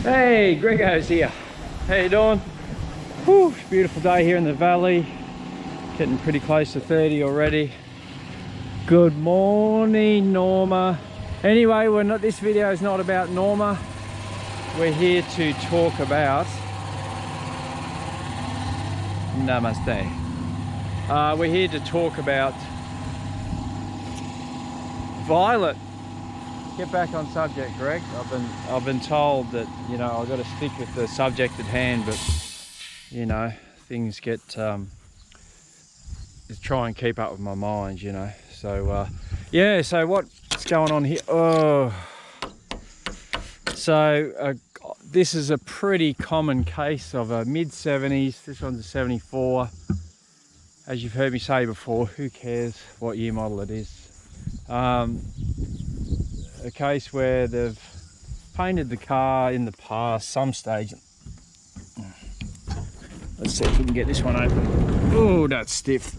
Hey, Grego's here. How you doing? Whew, beautiful day here in the valley. Getting pretty close to 30 already. Good morning, Norma. Anyway, this video is not about Norma. We're here to talk about Namaste. We're here to talk about Violet. Get back on subject, Greg. I've been told that, you know, I've got to stick with the subject at hand, but you know, things get try and keep up with my mind, you know. So yeah, so what's going on here? This is a pretty common case of a mid-70s. This one's a 74. As you've heard me say before, who cares what year model it is? A case where they've painted the car in the past, some stage. Let's see if we can get this one open. Oh, that's stiff.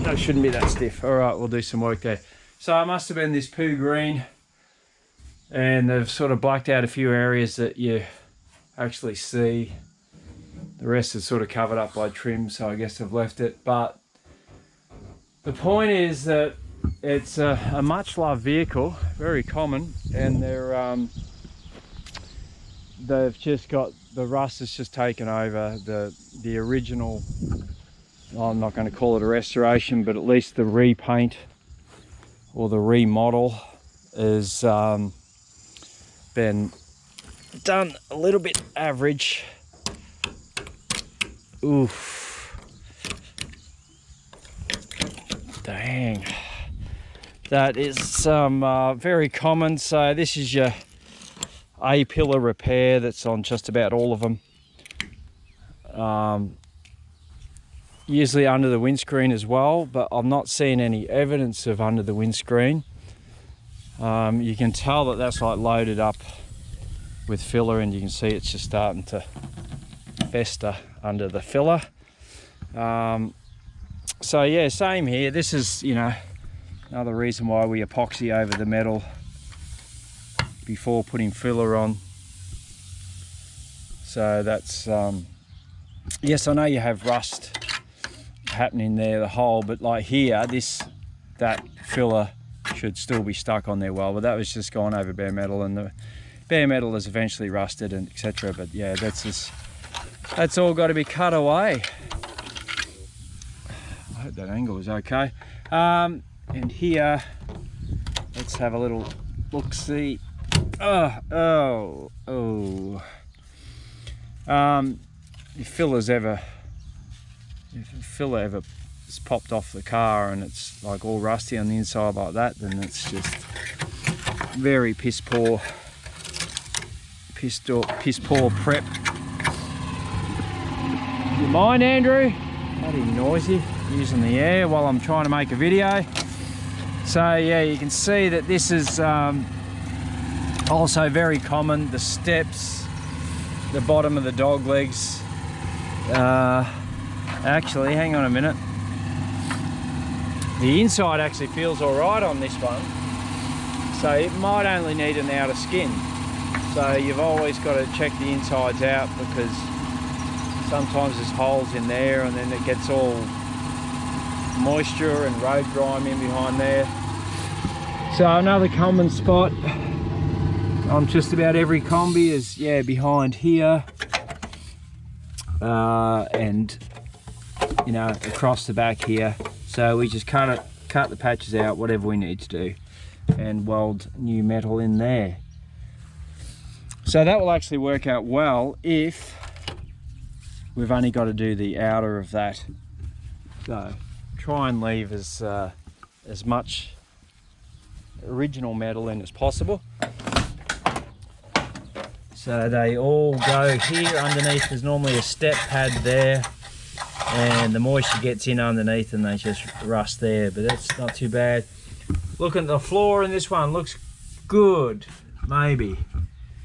That shouldn't be that stiff. All right, we'll do some work there. So it must have been this poo green, and they've sort of blacked out a few areas that you actually see. The rest is sort of covered up by trim, so I guess they've left it. But the point is that it's a much loved vehicle, very common, and they've just got, the rust has just taken over the original. I'm not going to call it a restoration, but at least the repaint or the remodel has been done a little bit average. Oof. Dang. That is some very common. So this is your A-pillar repair that's on just about all of them. Usually under the windscreen as well, but I've not seen any evidence of under the windscreen. You can tell that that's like loaded up with filler, and you can see it's just starting to fester under the filler. So yeah, same here. This is, you know, another reason why we epoxy over the metal before putting filler on. So that's yes, I know you have rust happening there, the hole, but like here, that filler should still be stuck on there well, but that was just gone over bare metal, and the bare metal is eventually rusted and etc. But yeah, that's all got to be cut away. I hope that angle is okay. And here, let's have a little look-see. If a filler ever is popped off the car and it's like all rusty on the inside like that, then it's just very piss poor prep. You mind, Andrew? Bloody noisy, using the air while I'm trying to make a video. So yeah, you can see that this is also very common. The steps, the bottom of the dog legs. Actually, hang on a minute. The inside actually feels all right on this one. So it might only need an outer skin. So you've always got to check the insides out, because sometimes there's holes in there and then it gets all moisture and road grime in behind there. So another common spot on just about every Kombi is, yeah, behind here, and you know, across the back here. So we just cut the patches out, whatever we need to do, and weld new metal in there. So that will actually work out well if we've only got to do the outer of that. So try and leave as much original metal in as possible. So they all go here underneath. There's normally a step pad there, and the moisture gets in underneath and they just rust there, but that's not too bad. Looking at the floor in this one, looks good, maybe.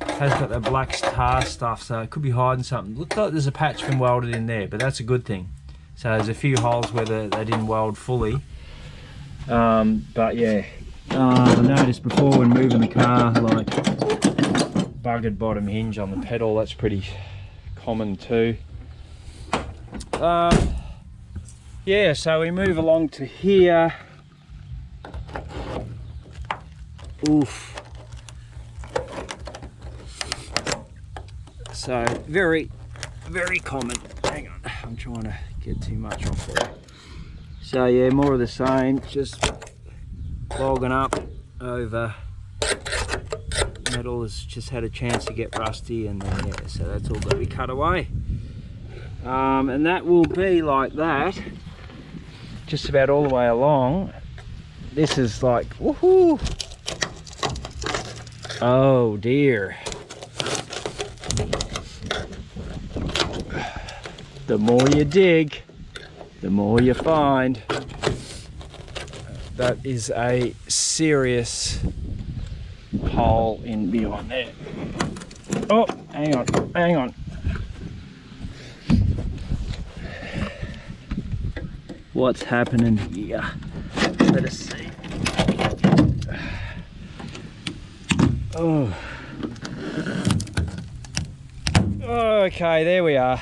Has got that black tar stuff, so it could be hiding something. Looks like there's a patch been welded in there, but that's a good thing. So there's a few holes where they didn't weld fully. But yeah, I noticed before when moving the car, like buggered bottom hinge on the pedal. That's pretty common too. Yeah, so we move along to here. Oof. So very common. Hang on, I'm trying to get too much off there. So yeah, more of the same, just clogging up over. Metal has just had a chance to get rusty, and then yeah, so that's all got to be cut away. And that will be like that just about all the way along. This is like, woohoo! Oh dear. The more you dig, the more you find. That is a serious hole in behind there. Oh, hang on. What's happening here? Let us see. Oh. Okay, there we are.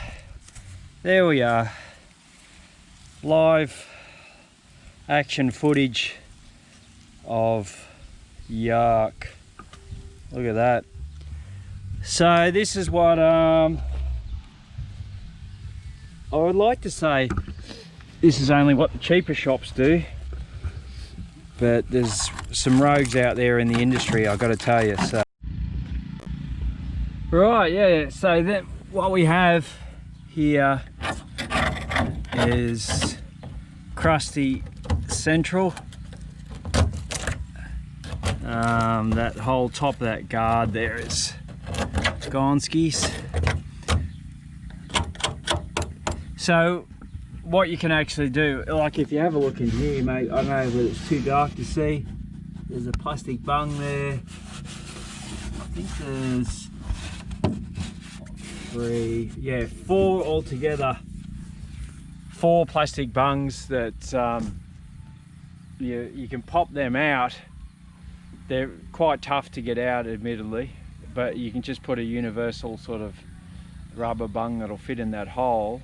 Live action footage of yuck. Look at that. So this is what I would like to say. This is only what the cheaper shops do, but there's some rogues out there in the industry, I've got to tell you. So right, yeah, so that what we have here is crusty central. That whole top of that guard there is gone skis. So what you can actually do, like if you have a look in here, mate, I don't know whether it's too dark to see, there's a plastic bung there. I think there's 3, yeah, 4 altogether. 4 plastic bungs that you can pop them out. They're quite tough to get out, admittedly, but you can just put a universal sort of rubber bung that'll fit in that hole.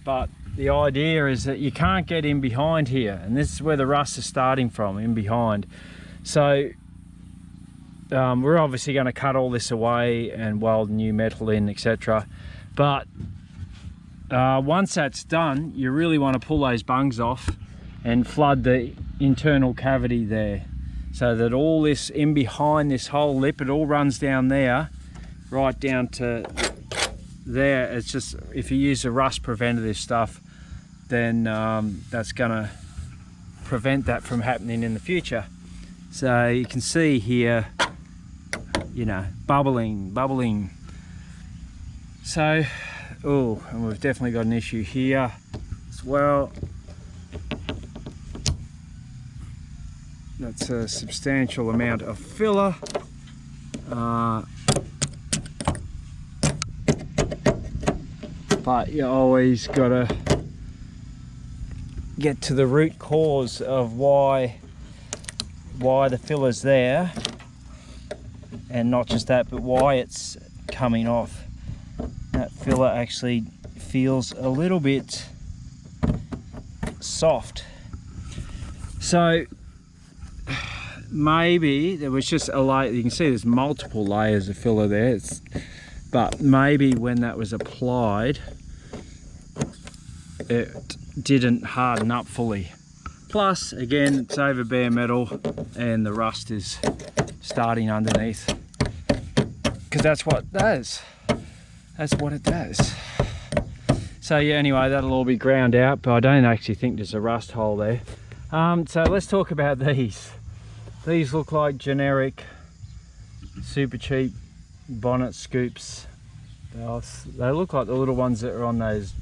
But the idea is that you can't get in behind here, and this is where the rust is starting from, in behind. So we're obviously going to cut all this away and weld new metal in, etc. But once that's done, you really want to pull those bungs off and flood the internal cavity there, so that all this in behind this whole lip, it all runs down there, right down to there. It's just, if you use the rust preventative stuff, then that's gonna prevent that from happening in the future. So you can see here, you know, bubbling. So, oh, and we've definitely got an issue here as well. That's a substantial amount of filler. But you always gotta get to the root cause of why the filler's there, and not just that, but why it's coming off. That filler actually feels a little bit soft. So maybe there was just a layer. You can see there's multiple layers of filler there, but maybe when that was applied, it didn't harden up fully. Plus, again, it's over bare metal and the rust is starting underneath, because that's what it does. That's what it does. So yeah, anyway, that'll all be ground out, but I don't actually think there's a rust hole there. So let's talk about these. These look like generic, super cheap bonnet scoops. They look like the little ones that are on those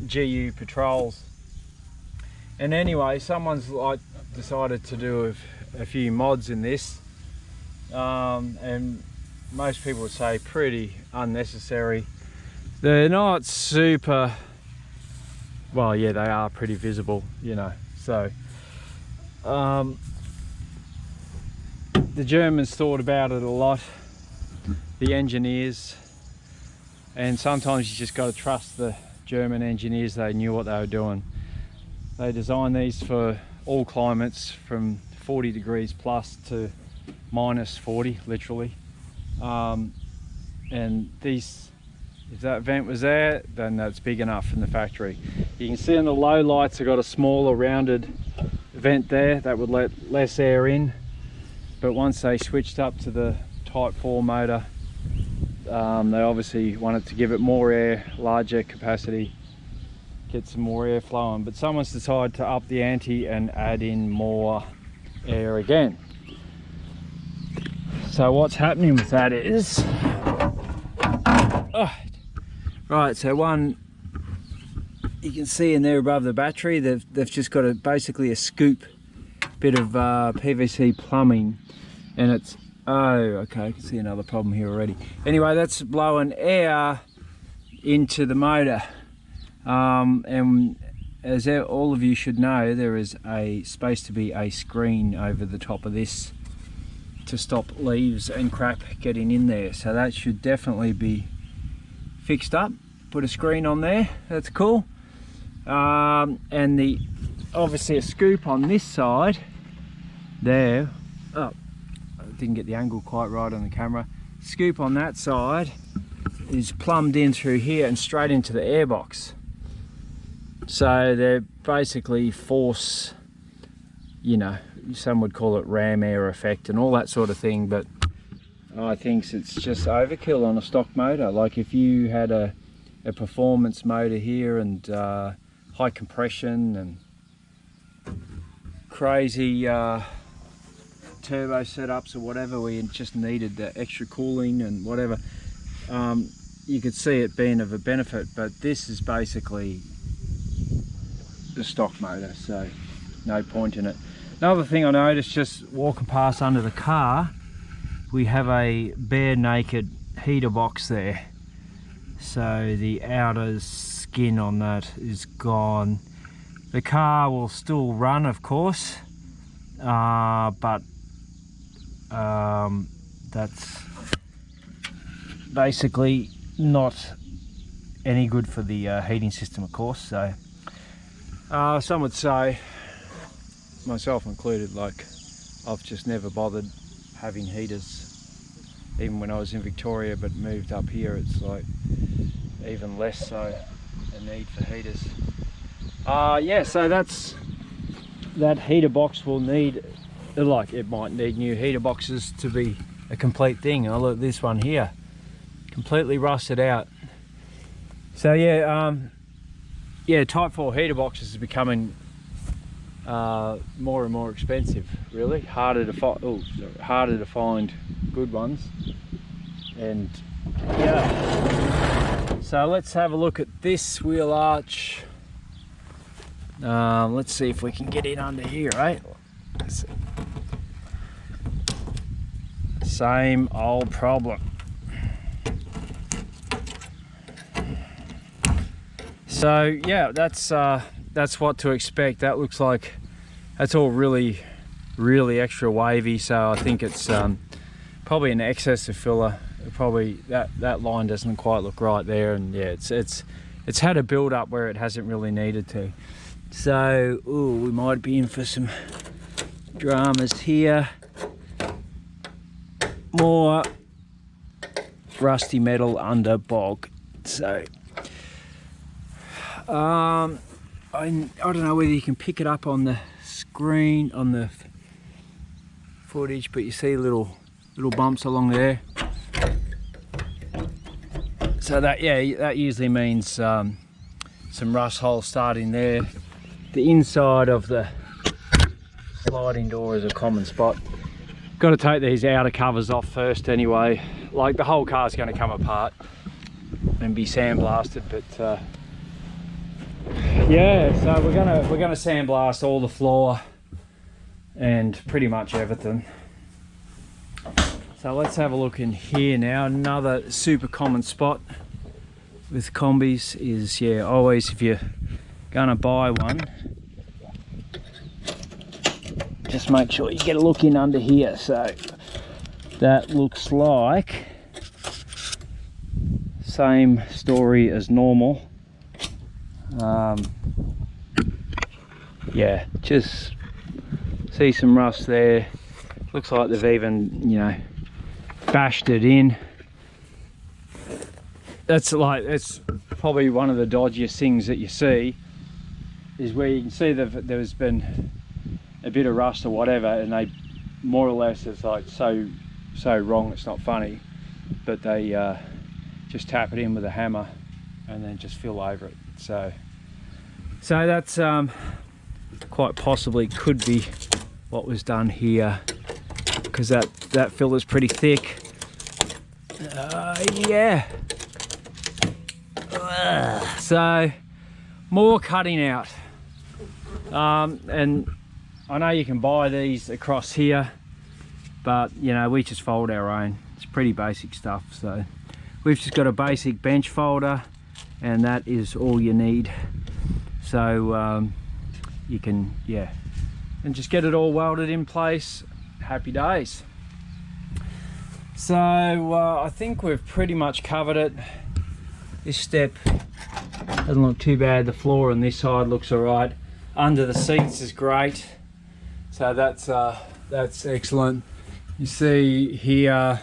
GU patrols. And anyway, someone's like decided to do a few mods in this, and most people would say pretty unnecessary. They're not super, well, yeah, they are pretty visible, you know. So the Germans thought about it a lot, the engineers, and sometimes you just got to trust the German engineers. They knew what they were doing. They designed these for all climates, from 40 degrees plus to minus 40, literally. And these, if that vent was there, then that's big enough from the factory. You can see in the low lights, I've got a smaller rounded vent there that would let less air in. But once they switched up to the Type 4 motor, they obviously wanted to give it more air, larger capacity, get some more air flowing. But someone's decided to up the ante and add in more air again. So what's happening with that is, right, so one, you can see in there above the battery, they've just got basically a scoop bit of PVC plumbing, and it's, oh, okay, I can see another problem here already. Anyway, that's blowing air into the motor. And as all of you should know, there is supposed to be a screen over the top of this to stop leaves and crap getting in there. So that should definitely be fixed up. Put a screen on there, that's cool. And obviously a scoop on this side there. Oh, I didn't get the angle quite right on the camera. Scoop on that side is plumbed in through here and straight into the airbox. So they're basically force, you know, some would call it ram air effect and all that sort of thing, but I think it's just overkill on a stock motor. Like if you had a performance motor here and high compression and crazy turbo setups or whatever, where you just needed the extra cooling and whatever, you could see it being of a benefit. But this is basically the stock motor, so no point in it. Another thing I noticed just walking past under the car, we have a bare naked heater box there. So the outer skin on that is gone. The car will still run, of course, but that's basically not any good for the heating system, of course. So some would say, myself included, like I've just never bothered having heaters, even when I was in Victoria, but moved up here, it's like even less so a need for heaters. Yeah, so that heater box will need, like, it might need new heater boxes to be a complete thing. Oh, look, this one here, completely rusted out. So yeah, yeah, Type 4 heater boxes are becoming more and more expensive, really. Harder to find good ones. And yeah, so let's have a look at this wheel arch. Let's see if we can get in under here, right? Same old problem. So yeah, that's what to expect. That looks like that's all really extra wavy, so I think it's probably an excess of filler. Probably that line doesn't quite look right there, and yeah, it's had a build up where it hasn't really needed to. So we might be in for some dramas here. More rusty metal under bog. So I don't know whether you can pick it up on the screen, on the footage, but you see little bumps along there. So that usually means some rust holes starting there. The inside of the sliding door is a common spot. Got to take these outer covers off first anyway. Like, the whole car's going to come apart and be sandblasted, but yeah, so we're gonna sandblast all the floor and pretty much everything. So let's have a look in here now. Another super common spot with Kombis is, yeah, always if you're gonna buy one, just make sure you get a look in under here. So that looks like same story as normal. Yeah, just see some rust there. Looks like they've even, you know, bashed it in. It's probably one of the dodgiest things that you see, is where you can see that there's been a bit of rust or whatever, and they more or less, it's like so wrong it's not funny, but they just tap it in with a hammer and then just fill over it. So that's quite possibly could be what was done here, because that fill is pretty thick. Yeah. So more cutting out, and I know you can buy these across here, but you know, we just fold our own. It's pretty basic stuff. So we've just got a basic bench folder, and that is all you need. So you can, yeah, and just get it all welded in place. Happy days. So I think we've pretty much covered it. This step doesn't look too bad. The floor on this side looks all right. Under the seats is great. So that's excellent. You see here,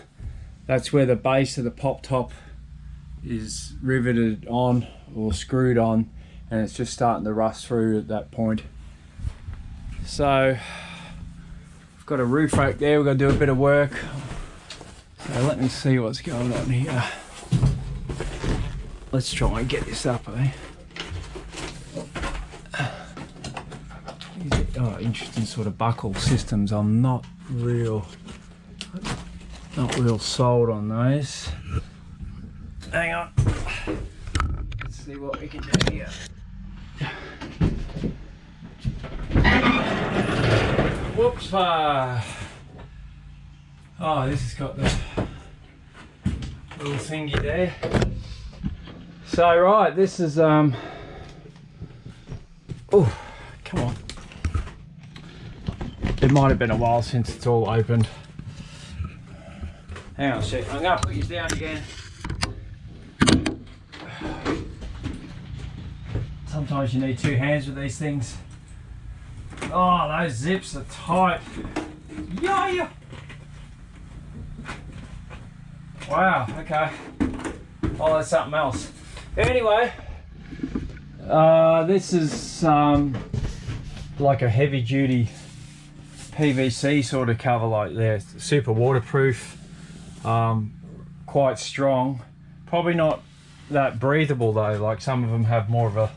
that's where the base of the pop top is riveted on or screwed on, and it's just starting to rust through at that point. So we've got a roof rack there. We've got to do a bit of work. So let me see what's going on here. Let's try and get this up, eh? Oh, interesting sort of buckle systems. I'm not real sold on those. Hang on. Let's see what we can do here. Whoops! Oh, this has got the little thingy there. So right, this is oh, come on. It might have been a while since it's all opened. Hang on a sec, I'm gonna put you down again. Sometimes you need two hands with these things. Oh, those zips are tight. Yeah. Wow, okay. Oh, that's something else. Anyway, this is like a heavy duty PVC sort of cover, like they're super waterproof, quite strong. Probably not that breathable though, like some of them have more of a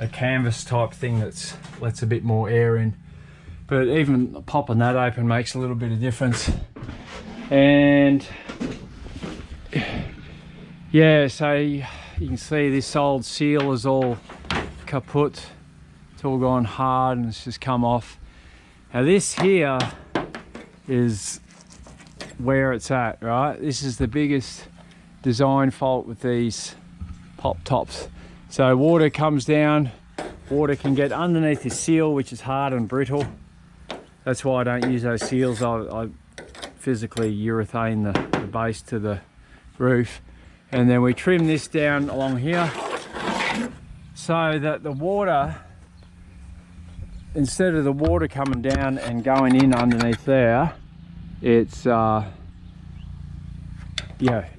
canvas type thing that lets a bit more air in. But even popping that open makes a little bit of difference. And yeah, so you can see this old seal is all kaput. It's all gone hard and it's just come off. Now this here is where it's at, right? This is the biggest design fault with these pop tops. So water comes down, water can get underneath the seal, which is hard and brittle. That's why I don't use those seals. I physically urethane the base to the roof. And then we trim this down along here so that the water, instead of the water coming down and going in underneath there, it's yeah,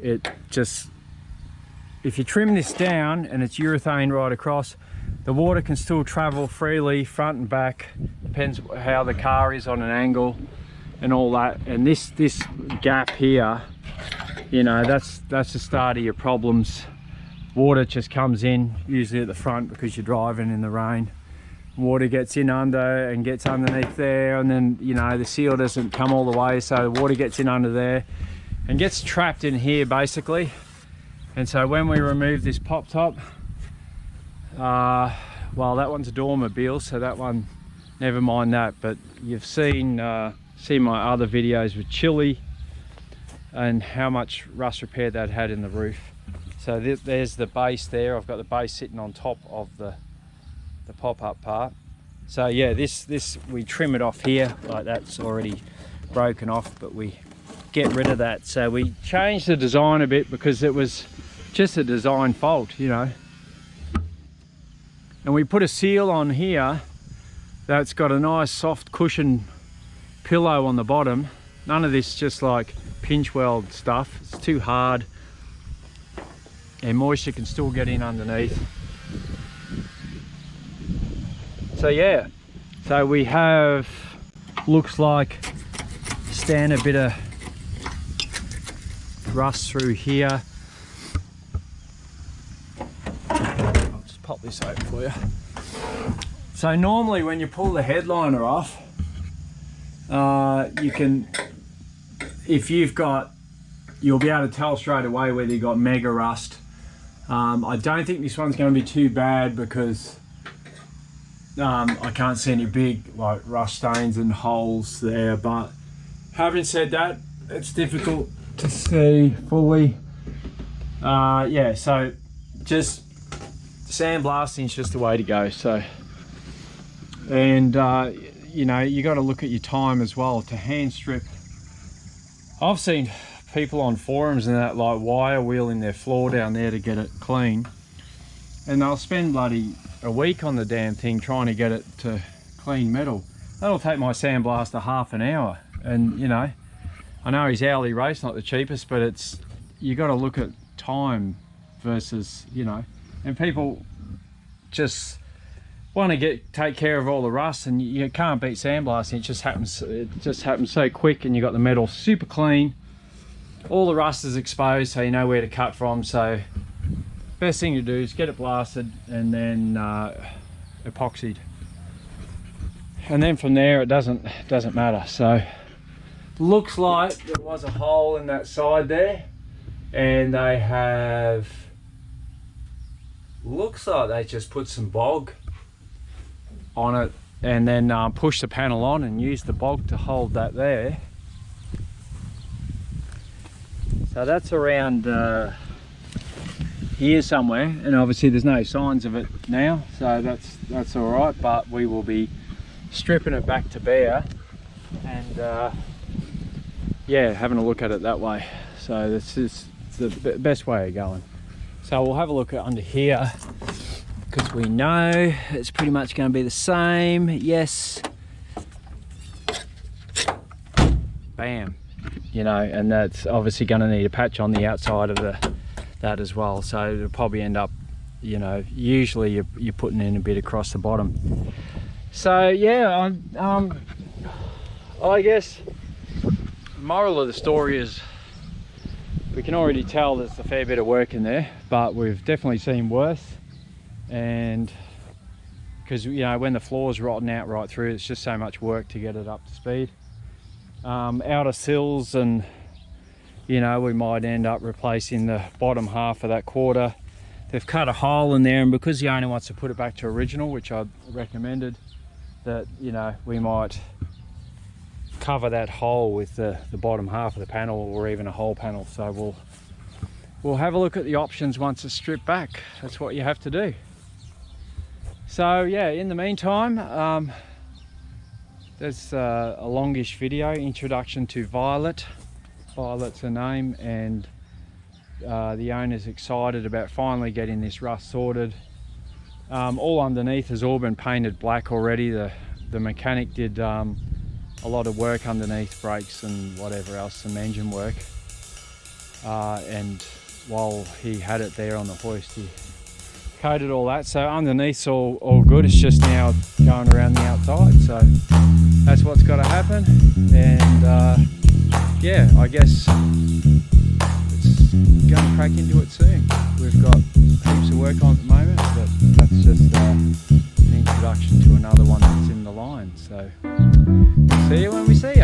it just, if you trim this down and it's urethane right across, the water can still travel freely front and back, depends how the car is on an angle and all that. And this gap here, you know, that's the start of your problems. Water just comes in, usually at the front because you're driving in the rain. Water gets in under and gets underneath there, and then, you know, the seal doesn't come all the way, so the water gets in under there and gets trapped in here basically. And so when we remove this pop top, well, that one's a Dormobile, so that one, never mind that. But you've seen my other videos with Chile and how much rust repair that had in the roof. So there's the base there. I've got the base sitting on top of the pop-up part. So yeah, this we trim it off here, like that's already broken off, but we get rid of that. So we changed the design a bit because it was just a design fault, you know. And we put a seal on here that's got a nice soft cushion pillow on the bottom. None of this just like pinch weld stuff. It's too hard and moisture can still get in underneath. So yeah, so we have, looks like, standard bit of rust through here. I'll just pop this open for you. So normally when you pull the headliner off, you can, if you've got, you'll be able to tell straight away whether you've got mega rust. I don't think this one's going to be too bad because I can't see any big like rust stains and holes there, but having said that, it's difficult to see fully. Yeah, so just sandblasting is just the way to go. So, and you know, you got to look at your time as well to hand strip. I've seen people on forums and that like wire wheeling their floor down there to get it clean, and they'll spend bloody a week on the damn thing trying to get it to clean metal. That'll take my sandblaster half an hour. And you know, I know his hourly rate's not the cheapest, but it's, you got to look at time versus, you know, and people just want to take care of all the rust, and you can't beat sandblasting. It just happens so quick, and you got the metal super clean, all the rust is exposed, so you know where to cut from. So best thing to do is get it blasted and then epoxied, and then from there it doesn't matter. So looks like there was a hole in that side there, and they have, looks like they just put some bog on it and then push the panel on and use the bog to hold that there. So that's around here somewhere, and obviously there's no signs of it now, so that's all right, but we will be stripping it back to bare and yeah, having a look at it that way. So this is the best way of going. So we'll have a look at under here, because we know it's pretty much going to be the same. Yes, bam, you know, and that's obviously going to need a patch on the outside of that as well. So it'll probably end up, you know, usually you're putting in a bit across the bottom. So yeah, I guess the moral of the story is we can already tell there's a fair bit of work in there, but we've definitely seen worse. And because, you know, when the floor's rotten out right through, it's just so much work to get it up to speed. Outer sills, and you know, we might end up replacing the bottom half of that quarter. They've cut a hole in there, and because the owner wants to put it back to original, which I recommended, that, you know, we might cover that hole with the bottom half of the panel, or even a whole panel. So we'll have a look at the options once it's stripped back. That's what you have to do. So yeah, in the meantime, there's a longish video, introduction to Violet. Violet's her name, and the owner's excited about finally getting this rust sorted. All underneath has all been painted black already. The mechanic did a lot of work underneath, brakes and whatever else, some engine work. And while he had it there on the hoist, he coated all that. So underneath's all good. It's just now going around the outside. So that's what's got to happen. And yeah, I guess it's going to crack into it soon. We've got heaps of work on at the moment, but that's just an introduction to another one that's in the line. So see you when we see you.